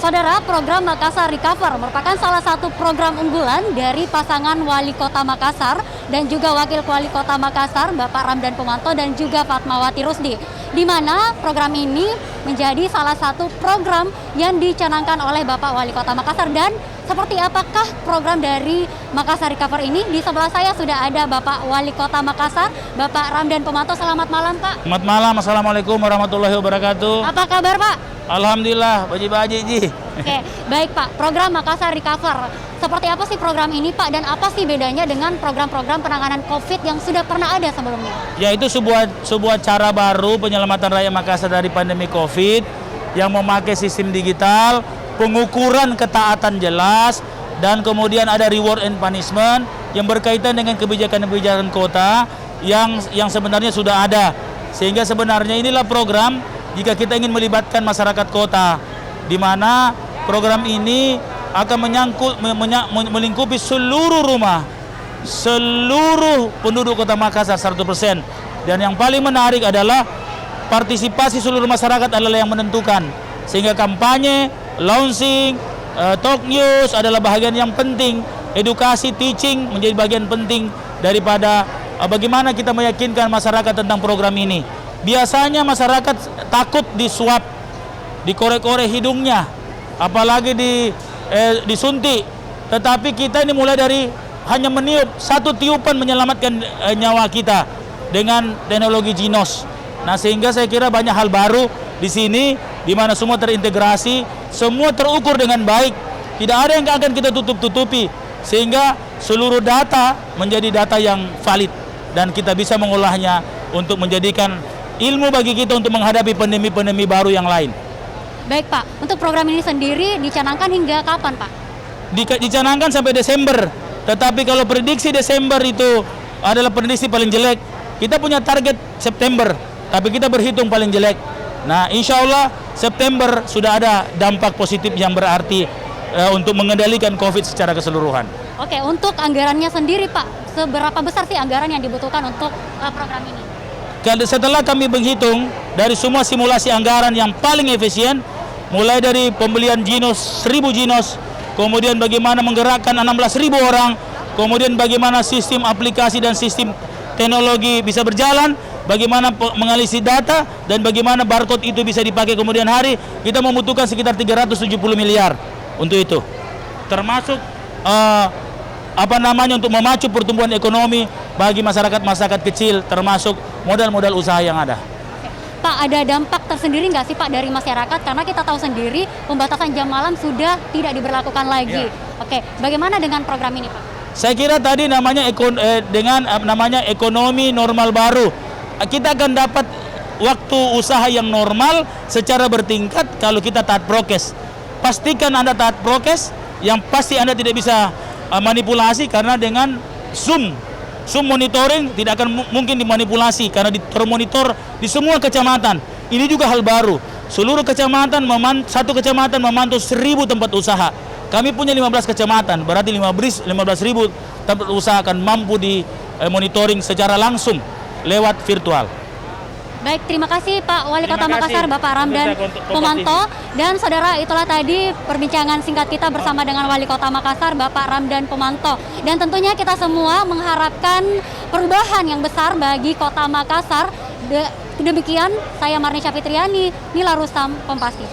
Saudara, program Makassar Recover merupakan salah satu program unggulan dari pasangan Wali Kota Makassar dan juga Wakil Wali Kota Makassar, Bapak Ramdan Pomanto dan juga Fatmawati Rusdi, di mana program ini menjadi salah satu program yang dicanangkan oleh Bapak Wali Kota Makassar. Dan seperti apakah program dari Makassar Recover ini? Di sebelah saya sudah ada Bapak Wali Kota Makassar, Bapak Ramdan Pomanto. Selamat malam, Pak. Selamat malam, Assalamualaikum warahmatullahi wabarakatuh. Apa kabar, Pak? Alhamdulillah, baji-baji ji. Oke, baik Pak. Program Makassar Recover, seperti apa sih program ini, Pak? Dan apa sih bedanya dengan program-program penanganan COVID yang sudah pernah ada sebelumnya? Ya, itu sebuah cara baru penyelamatan rakyat Makassar dari pandemi COVID yang memakai sistem digital, pengukuran ketaatan jelas, dan kemudian ada reward and punishment yang berkaitan dengan kebijakan-kebijakan kota yang sebenarnya sudah ada. Sehingga sebenarnya inilah program jika kita ingin melibatkan masyarakat kota, di mana program ini akan melingkupi seluruh rumah, seluruh penduduk kota Makassar 100%. Dan yang paling menarik adalah partisipasi seluruh masyarakat adalah yang menentukan. Sehingga kampanye, launching, talk news adalah bagian yang penting. Edukasi, teaching menjadi bagian penting daripada bagaimana kita meyakinkan masyarakat tentang program ini. Biasanya masyarakat takut disuap, dikorek-korek hidungnya, apalagi disuntik. Tetapi kita ini mulai dari hanya meniup, satu tiupan menyelamatkan nyawa kita dengan teknologi Ginos. Nah, sehingga saya kira banyak hal baru di sini, di mana semua terintegrasi, semua terukur dengan baik. Tidak ada yang akan kita tutup-tutupi, sehingga seluruh data menjadi data yang valid dan kita bisa mengolahnya untuk menjadikan ilmu bagi kita untuk menghadapi pandemi-pandemi baru yang lain. Baik Pak, untuk program ini sendiri dicanangkan hingga kapan Pak? Dicanangkan sampai Desember, tetapi kalau prediksi Desember itu adalah prediksi paling jelek. Kita punya target September, tapi kita berhitung paling jelek. Nah, insya Allah September sudah ada dampak positif yang berarti untuk mengendalikan COVID secara keseluruhan. Oke, untuk anggarannya sendiri Pak, seberapa besar sih anggaran yang dibutuhkan untuk program ini? Setelah kami menghitung dari semua simulasi anggaran yang paling efisien, mulai dari pembelian Ginos, 1000 Ginos, kemudian bagaimana menggerakkan 16.000 orang, kemudian bagaimana sistem aplikasi dan sistem teknologi bisa berjalan, bagaimana menganalisis data, dan bagaimana barcode itu bisa dipakai kemudian hari, kita membutuhkan sekitar 370 miliar untuk itu. Termasuk untuk memacu pertumbuhan ekonomi bagi masyarakat kecil, termasuk modal-modal usaha yang ada. Pak, ada dampak tersendiri nggak sih Pak dari masyarakat? Karena kita tahu sendiri pembatasan jam malam sudah tidak diberlakukan lagi. Ya. Oke, bagaimana dengan program ini Pak? Saya kira tadi namanya ekonomi normal baru. Kita akan dapat waktu usaha yang normal secara bertingkat kalau kita taat prokes. Pastikan Anda taat prokes, yang pasti Anda tidak bisa manipulasi karena dengan Zoom monitoring tidak akan mungkin dimanipulasi karena termonitor di semua kecamatan. Ini juga hal baru. Seluruh kecamatan, satu kecamatan memantau 1.000 tempat usaha. Kami punya 15 kecamatan, berarti 15.000 tempat usaha akan mampu di monitoring secara langsung lewat virtual. Baik, terima kasih Pak Wali Kota Makassar, Bapak Ramdan Pomanto. Dan saudara, itulah tadi perbincangan singkat kita bersama dengan Wali Kota Makassar, Bapak Ramdan Pomanto. Dan tentunya kita semua mengharapkan perubahan yang besar bagi Kota Makassar. Demikian, saya Marnisha Fitriani, Nila Rustam, Kompas TV.